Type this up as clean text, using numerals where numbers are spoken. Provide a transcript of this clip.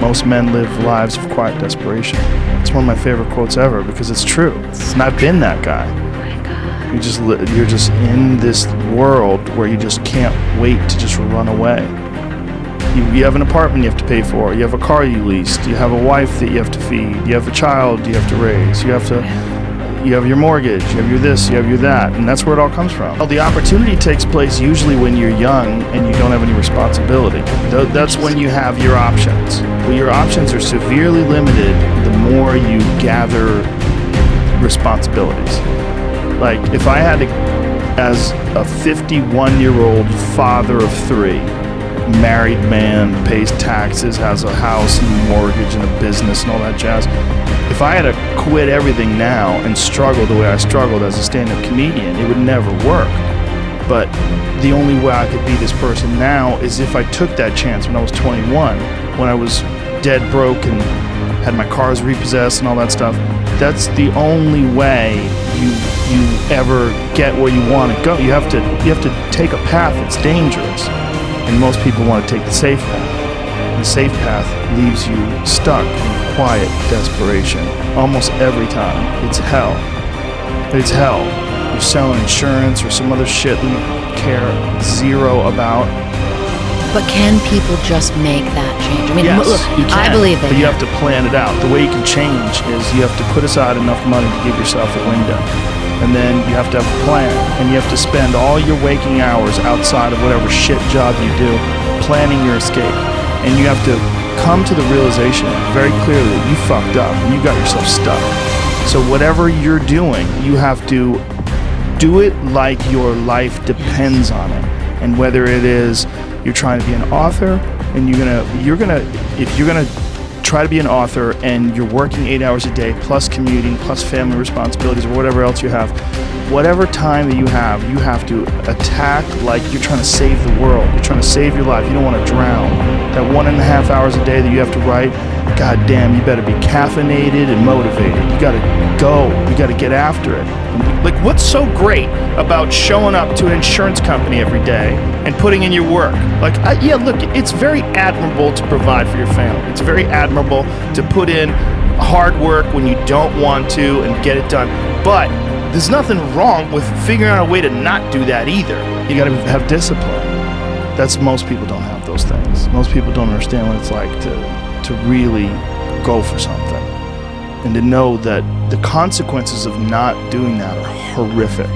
most men live lives of quiet desperation. It's one of my favorite quotes ever because it's true. And I've been that guy. You're just in this world where you just can't wait to just run away. You have an apartment you have to pay for. You have a car you leased. You have a wife that you have to feed. You have a child you have to raise. You have your mortgage. You have your this. You have your that. And that's where it all comes from. Well, the opportunity takes place usually when you're young and you don't have any responsibility. That's when you have your options. Well, your options are severely limited the more you gather responsibilities. Like, if I had to, as a 51-year-old father of 3, married man, pays taxes, has a house and a mortgage and a business and all that jazz, if I had to quit everything now and struggle the way I struggled as a stand-up comedian, it would never work. But the only way I could be this person now is if I took that chance when I was 21, when I was dead broke and had my cars repossessed and all that stuff. That's the only way you ever get where you want to go. You have to take a path that's dangerous, and most people want to take the safe path. And the safe path leaves you stuck in quiet desperation almost every time. It's hell. It's hell. You're selling insurance or some other shit that you care zero about. But can people just make that change? I mean, yes, look, you can, I believe that. But you have to plan it out. The way you can change is you have to put aside enough money to give yourself a window. And then you have to have a plan. And you have to spend all your waking hours outside of whatever shit job you do planning your escape. And you have to come to the realization very clearly that you fucked up and you got yourself stuck. So whatever you're doing, you have to do it like your life depends on it. And whether it is you're trying to be an author and if you're gonna try to be an author and you're working 8 hours a day plus commuting plus family responsibilities or whatever else you have, whatever time that you have to attack like you're trying to save the world. You're trying to save your life. You don't want to drown. That 1.5 hours a day that you have to write, god damn, you better be caffeinated and motivated. You gotta go. You gotta get after it. Like, what's so great about showing up to an insurance company every day and putting in your work? Like, yeah, look, it's very admirable to provide for your family. It's very admirable to put in hard work when you don't want to and get it done. But there's nothing wrong with figuring out a way to not do that either. You gotta have discipline. Most people don't have those things. Most people don't understand what it's like to really go for something. And to know that the consequences of not doing that are horrific.